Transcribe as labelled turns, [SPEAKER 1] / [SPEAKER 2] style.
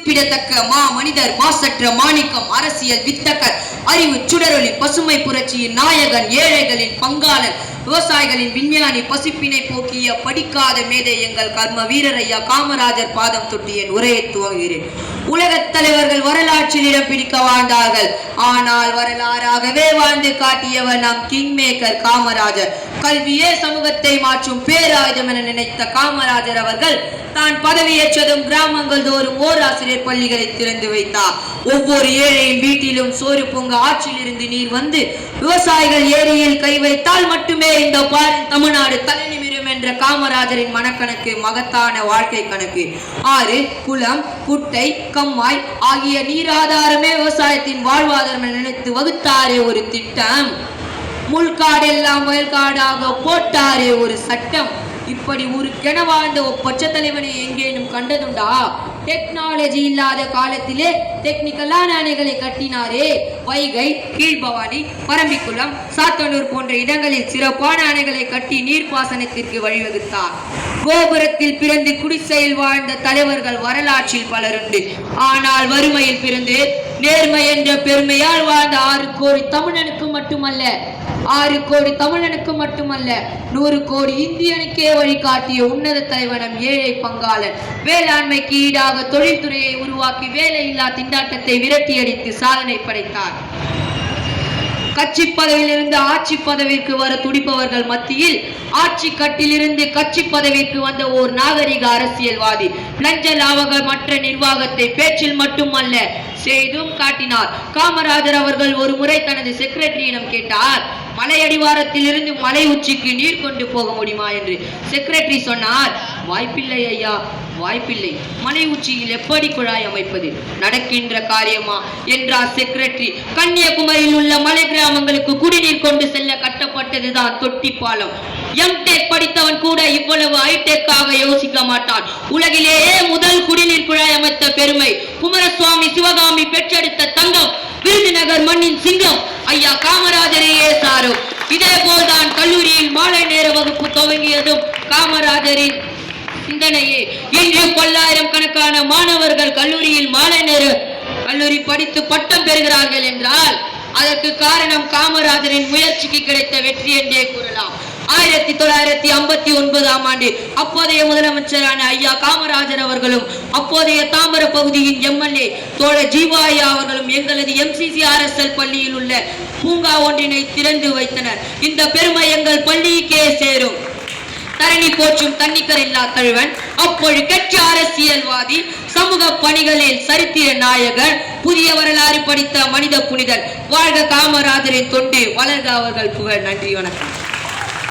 [SPEAKER 1] குறிப்பிடத்தக்க மா மனிதர், மாசற்ற மாணிக்கம், அரசியல் வித்தகர், அறிவு சுடரொளி, பசுமை புரட்சியின் நாயகன், ஏழைகளின் பங்காளன், விவசாயிகளின் விஞ்ஞானி, பசிப்பினை போக்கிய படிக்காத மேதை எங்கள் கர்ம வீரர் ஐயா காமராஜர் பாதம் தொட்டி என் உரையை துவங்குகிறேன். உலகத் தலைவர்கள் வரலாற்றில் இடம் பிடிக்க வாழ்ந்தார்கள். ஆனால் வரலாறாகவே வாழ்ந்து காட்டியவர் நம் கிங் மேக்கர் காமராஜர். கல்வியே சமூகத்தை மாற்றும் பேராயுதம் என நினைத்த காமராஜர் அவர்கள் தான் பதவியேற்றதும் கிராமங்கள் தோறும் ஓர் ஆசிரியர் பள்ளிகளை திறந்து வைத்தார். ஒவ்வொரு ஏழையின் வீட்டிலும் சோறு பொங்க ஆற்றில் இருந்து நீர் வந்து விவசாயிகள் ஏரியில் கை வைத்தால் மட்டுமே இந்த தமிழ்நாடு தலைநிமிரும் என்ற காமராஜரின் மனக்கணக்கு மகத்தான வாழ்க்கை கணக்கு. ஆறு, குளம், குட்டை, கம்மாய் ஆகிய நீராதாரமே விவசாயத்தின் வாழ்வாதாரம் நினைத்து வகுத்தாரே ஒரு திட்டம். முள்காடெல்லாம் வயல்காடாக போட்டாரே ஒரு சட்டம். இப்படி ஒரு வாழ்ந்த ஒப்பற்ற தலைவனை எங்கேனும் கண்டதுண்டா? டெக்னாலஜி இல்லாத காலத்திலே டெக்னிக்கலான அணைகளை கட்டினாரே. வைகை, கீழ்பவானி, பரம்பிக்குளம், சாத்தனூர் போன்ற இடங்களில் சிறப்பான அணைகளை கட்டி நீர்ப்பாசனத்திற்கு வழிவகுத்தார். கோபுரத்தில் பிறந்து குடிசையில் வாழ்ந்த தலைவர்கள் வரலாற்றில் பலருண்டு. ஆனால் வறுமையில் பிறந்து நேர்மை என்ற பெருமையால் வாழ்ந்த 6 கோடி தமிழனுக்கு மட்டுமல்ல, 6 கோடி தமிழனுக்கு மட்டுமல்ல 100 கோடி இந்தியனுக்கே வழிகாட்டிய உன்னத தலைவனம் ஏழை பங்காளன். வேளாண்மைக்கு ஈடாக தொழில்துறையை உருவாக்கி வேலையில்லா திண்டாட்டத்தை விரட்டியடித்து சாதனை படைத்தார். கட்சி பதவியிலிருந்து ஆட்சி பதவிக்கு வர துடிப்பவர்கள் மத்தியில் ஆட்சி கட்டிலிருந்து கட்சி பதவிக்கு வந்த ஓர் நாகரிக அரசியல்வாதி. லஞ்ச லாபங்கள் மற்ற நிர்வாகத்தை பேச்சில் மட்டுமல்ல செய்தும் காட்டினார். காமராஜர் அவர்கள் ஒரு முறை தனது செக்ரட்டரியிடம் கேட்டார், மலை அடிவாரத்தில் இருந்து மலை உச்சிக்கு நீர் கொண்டு போக முடியுமா என்று. செக்ரட்டரி சொன்னார், வாய்ப்பில்லை ஐயா, வாய்ப்பில்லை. மலை உச்சியில் எப்படி குழாய் அமைப்பது? நடக்கின்ற காரியமா என்றார் செக்ரட்டரி. கன்னியாகுமரியில் உள்ள மலை கிராமங்களுக்கு குடிநீர் கொண்டு செல்ல கட்டப்பட்டதுதான் தொட்டி பாலம். எம்டெக் படித்தவன் கூட இவ்வளவு ஹைடெக்காக யோசிக்க மாட்டான். உலகிலேயே முதல் குடிநீர் குழாய் அமைத்த பெருமை குமாரசுவாமி சிவகாமி பெற்றெடுத்த தங்கம், விருதுநகர் மண்ணின் சிங்கம் ஐயா காமராஜரையே சாரும். இதே போல்தான் கல்லூரியில் மாலை நேர வகுப்பு துவங்கியதும் காமராஜரின் சிந்தனையே. இன்று பல்லாயிரக்கணக்கான மாணவர்கள் கல்லூரியில் மாலை நேர கல்லூரி படித்து பட்டம் பெறுகிறார்கள் என்றால் அதற்கு காரணம் காமராஜரின் முயற்சிக்கு கிடைத்த வெற்றி என்றே கூறலாம். 1959ஆம் ஆண்டு அப்போதைய முதலமைச்சரான ஐயா காமராஜர் அவர்களும் அப்போதைய தாம்பர பகுதியின் எம்எல்ஏ தோழர் ஜீவாயா அவர்களும் எங்களது MCCRSL பள்ளியில் உள்ள பூங்கா ஒன்றினை திறந்து வைத்தனர். இந்த பெருமை எங்கள் பள்ளிக்கே சேரும். தரணி போற்றும் தன்னிக்கர் இல்லா தழுவன், அப்பொழுக்கற்ற அரசியல்வாதி, சமூக பணிகளில் சரித்திர நாயகர், புதிய வரலாறு படித்த மனித புனிதர். வாழ்க காமராஜரின் தொண்டு, வளர்க அவர்கள் புகழ். நன்றி, வணக்கம்.